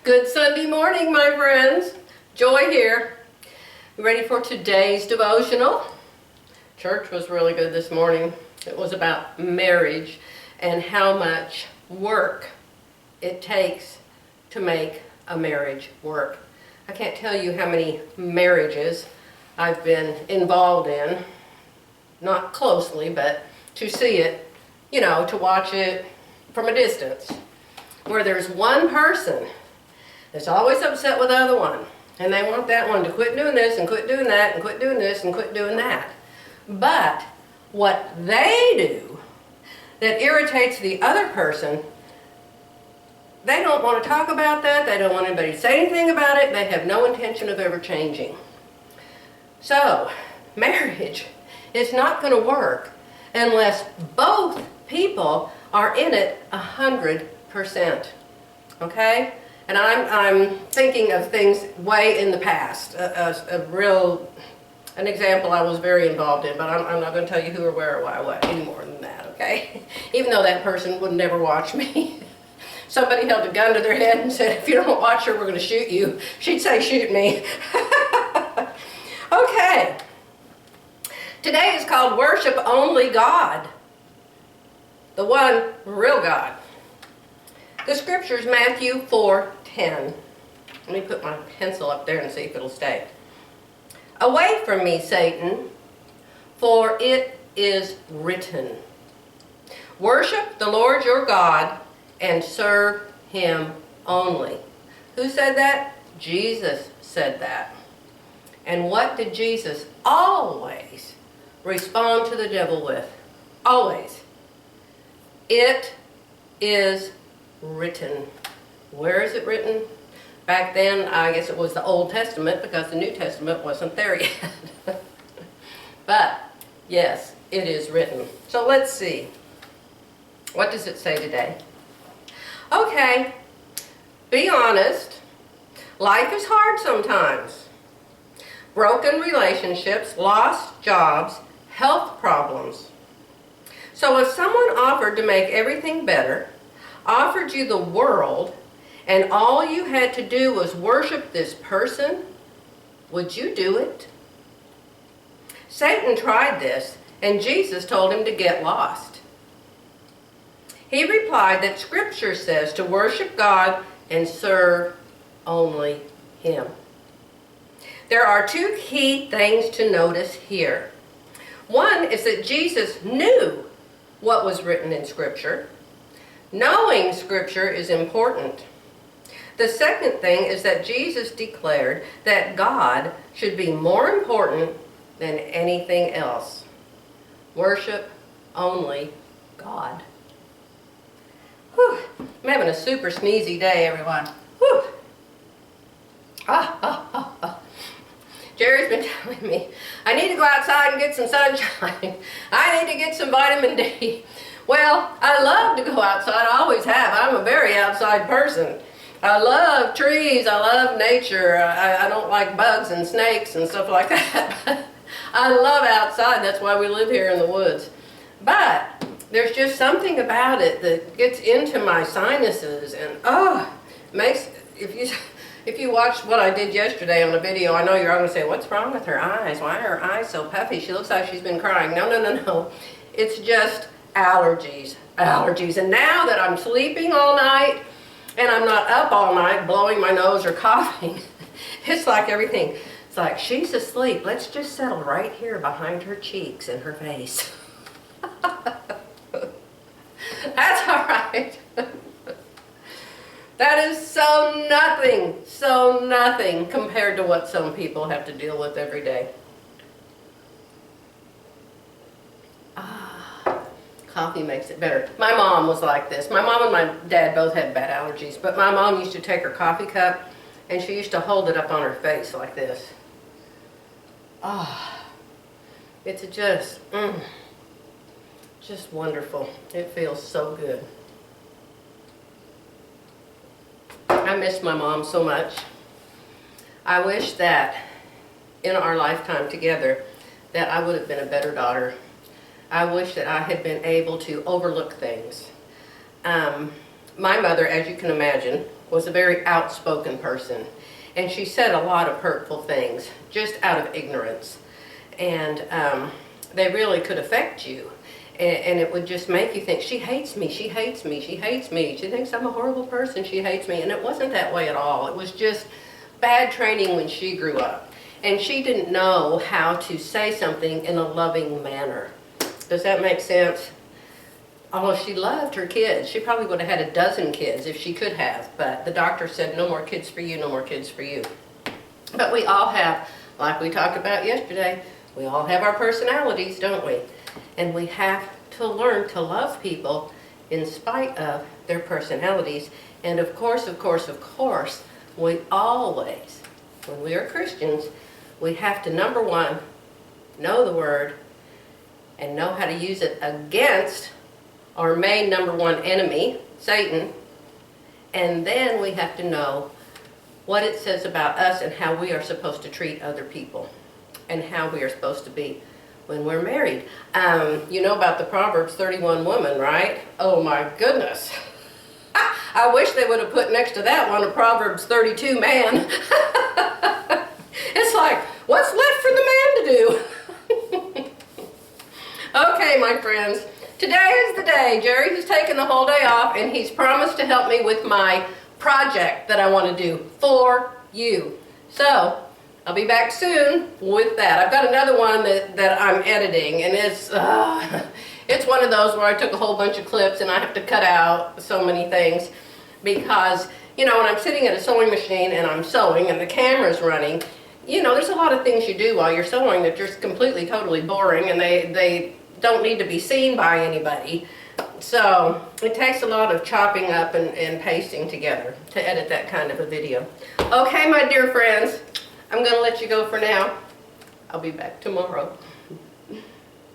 Good Sunday morning, my friends. Joy here. You ready for today's devotional? Church was really good this morning. It was about marriage and how much work it takes to make a marriage work. I can't tell you how many marriages I've been involved in, not closely, but to see it, to watch it from a distance, where there's one person that's always upset with the other one, and they want that one to quit doing this and quit doing that and quit doing this and quit doing that. But what they do that irritates the other person, they don't want to talk about that. They don't want anybody to say anything about it. They have no intention of ever changing. So, marriage is not going to work unless both people are in it 100%. Okay? And I'm thinking of things way in the past. An example I was very involved in, but I'm not going to tell you who or where or why or what any more than that, okay? Even though that person would never watch me. Somebody held a gun to their head and said, if you don't watch her, we're going to shoot you. She'd say, shoot me. Okay. Today is called Worship Only God. The one real God. The scripture is Matthew 4:10. Let me put my pencil up there and see if it'll stay. Away from me, Satan, for it is written, worship the Lord your God and serve him only. Who said that? Jesus said that. And what did Jesus always respond to the devil with? Always. It is written. Where is it written? Back then, I guess it was the Old Testament because the New Testament wasn't there yet. But, yes, it is written. So let's see. What does it say today? Okay, be honest. Life is hard sometimes. Broken relationships, lost jobs, health problems. So if someone offered to make everything better, offered you the world, and all you had to do was worship this person, would you do it? Satan tried this, and Jesus told him to get lost. He replied that Scripture says to worship God and serve only him. There are two key things to notice here. One is that Jesus knew what was written in Scripture. Knowing Scripture is important. The second thing is that Jesus declared that God should be more important than anything else. Worship only God. Whew. I'm having a super sneezy day, everyone. Whew. Jerry's been telling me I need to go outside and get some sunshine. I need to get some vitamin D. Well, I love to go outside. I always have. I'm a very outside person. I love trees. I love nature. I don't like bugs and snakes and stuff like that. I love outside. That's why we live here in the woods. But there's just something about it that gets into my sinuses and makes, if you watched what I did yesterday on the video, I know you're all going to say, what's wrong with her eyes? Why are her eyes so puffy? She looks like she's been crying. No. It's just allergies. And now that I'm sleeping all night and I'm not up all night blowing my nose or coughing, it's like everything. It's like, she's asleep. Let's just settle right here behind her cheeks and her face. That's all right. That is so nothing compared to what some people have to deal with every day. Coffee makes it better. My mom was like this. My mom and my dad both had bad allergies, but my mom used to take her coffee cup and she used to hold it up on her face like this. It's just wonderful. It feels so good. I miss my mom so much. I wish that in our lifetime together that I would have been a better daughter. I wish that I had been able to overlook things. My mother, as you can imagine, was a very outspoken person. And she said a lot of hurtful things just out of ignorance. And they really could affect you. And it would just make you think, she hates me, she hates me, she hates me. She thinks I'm a horrible person, she hates me. And it wasn't that way at all. It was just bad training when she grew up. And she didn't know how to say something in a loving manner. Does that make sense? Although she loved her kids. She probably would have had a dozen kids if she could have. But the doctor said, no more kids for you, no more kids for you. But we all have, like we talked about yesterday, we all have our personalities, don't we? And we have to learn to love people in spite of their personalities. And of course, we always, when we are Christians, we have to, number one, know the Word and know how to use it against our main number one enemy, Satan. And then we have to know what it says about us and how we are supposed to treat other people and how we are supposed to be when we're married. You know about the Proverbs 31 woman, right? Oh my goodness. I wish they would have put next to that one a Proverbs 32 man. It's like, what's left for the man to do? Okay, my friends. Today is the day. Jerry has taken the whole day off, and he's promised to help me with my project that I want to do for you. So, I'll be back soon with that. I've got another one that I'm editing, and it's one of those where I took a whole bunch of clips and I have to cut out so many things because, you know, when I'm sitting at a sewing machine and I'm sewing and the camera's running, you know, there's a lot of things you do while you're sewing that are just completely, totally boring, and they don't need to be seen by anybody. So it takes a lot of chopping up and pasting together to edit that kind of a video. Okay, my dear friends, I'm going to let you go for now. I'll be back tomorrow.